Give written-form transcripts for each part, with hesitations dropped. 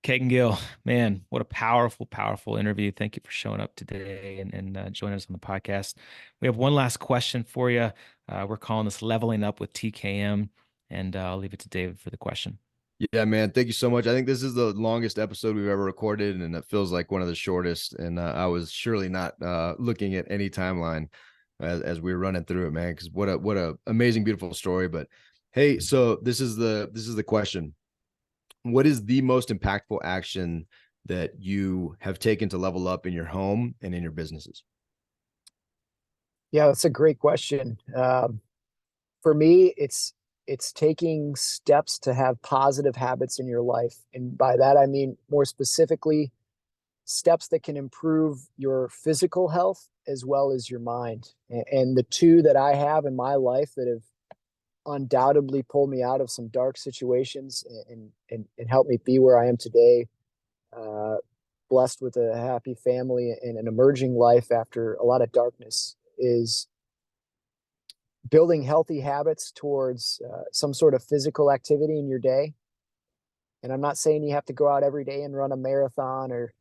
Kegan Gill, man, what a powerful, powerful interview. Thank you for showing up today and joining us on the podcast. We have one last question for you. We're calling this Leveling Up with TKM, and I'll leave it to David for the question. Yeah, man. Thank you so much. I think this is the longest episode we've ever recorded, and it feels like one of the shortest. And I was surely not looking at any timeline as we were running through it, man. Because what a amazing, beautiful story. But hey, so this is the question. What is the most impactful action that you have taken to level up in your home and in your businesses? Yeah, that's a great question. For me, it's taking steps to have positive habits in your life, and by that I mean more specifically steps that can improve your physical health as well as your mind. And the two that I have in my life that have undoubtedly pulled me out of some dark situations and helped me be where I am today, uh, blessed with a happy family and an emerging life after a lot of darkness, is building healthy habits towards some sort of physical activity in your day. And I'm not saying you have to go out every day and run a marathon or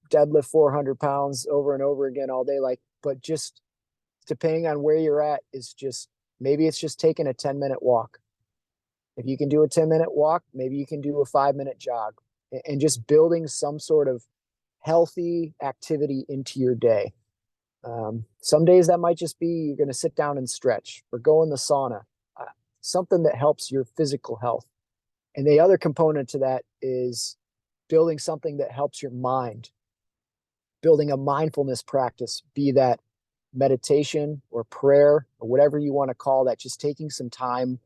deadlift 400 pounds over and over again all day, but just depending on where you're at, is just maybe it's just taking a 10-minute walk. If you can do a 10-minute walk, maybe you can do a 5-minute jog, and just building some sort of healthy activity into your day. Some days that might just be you're going to sit down and stretch or go in the sauna, uh, something that helps your physical health. And the other component to that is building something that helps your mind, building a mindfulness practice, be that meditation or prayer or whatever you want to call that, just taking some time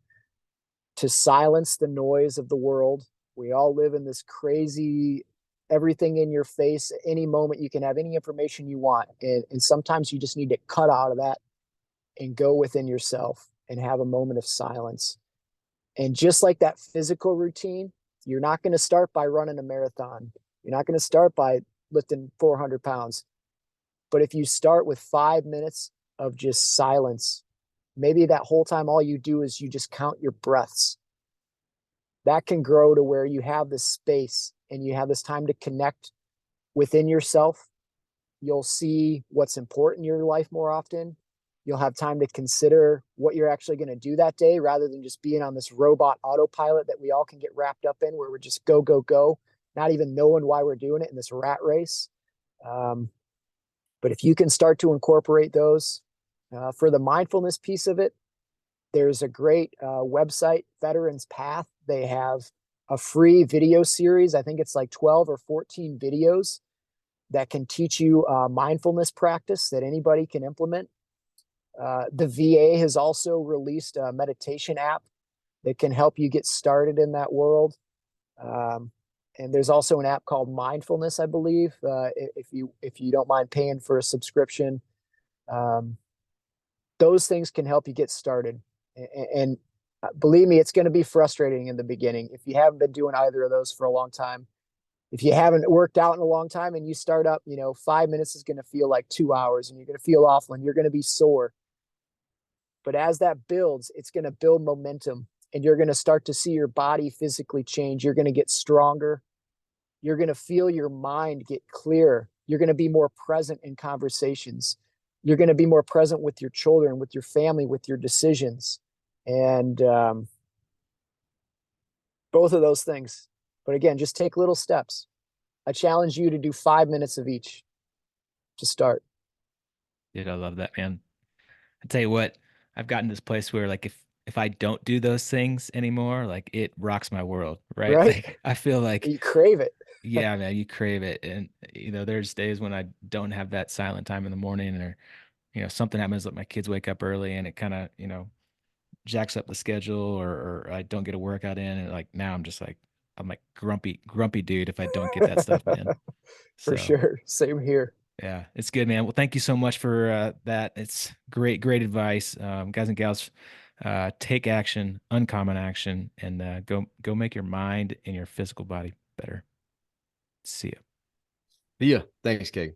to silence the noise of the world. We all live in this crazy, everything in your face. Any moment you can have any information you want. And sometimes you just need to cut out of that and go within yourself and have a moment of silence. And just like that physical routine, you're not going to start by running a marathon. You're not going to start by lifting 400 pounds. But if you start with 5 minutes of just silence, maybe that whole time all you do is you just count your breaths. That can grow to where you have this space and you have this time to connect within yourself. You'll see what's important in your life more often. You'll have time to consider what you're actually going to do that day rather than just being on this robot autopilot that we all can get wrapped up in, where we're just go, go, go, not even knowing why we're doing it in this rat race. But if you can start to incorporate those, for the mindfulness piece of it, there's a great website, Veterans Path. They have a free video series. I think it's like 12 or 14 videos that can teach you mindfulness practice that anybody can implement. The VA has also released a meditation app that can help you get started in that world. And there's also an app called Mindfulness, I believe, if you don't mind paying for a subscription. Those things can help you get started. And believe me, it's going to be frustrating in the beginning if you haven't been doing either of those for a long time. If you haven't worked out in a long time and you start up, 5 minutes is going to feel like 2 hours, and you're going to feel awful and you're going to be sore. But as that builds, it's going to build momentum, and you're going to start to see your body physically change. You're going to get stronger. You're going to feel your mind get clearer. You're going to be more present in conversations. You're going to be more present with your children, with your family, with your decisions. And both of those things. But again, just take little steps. I challenge you to do 5 minutes of each to start. Dude, I love that, man. I tell you what, I've gotten to this place where like if I don't do those things anymore, like it rocks my world, right? Right? Like I feel like, You crave it. yeah, man, you crave it. And there's days when I don't have that silent time in the morning, or something happens, like my kids wake up early and it kind of, jacks up the schedule, or I don't get a workout in, and like now I'm like grumpy dude if I don't get that stuff in. For So sure. Same here. yeah, it's good, man. Well, thank you so much for that. It's great advice. Guys and gals, take action, uncommon action, and go make your mind and your physical body better. See ya. Yeah. Thanks, Kate.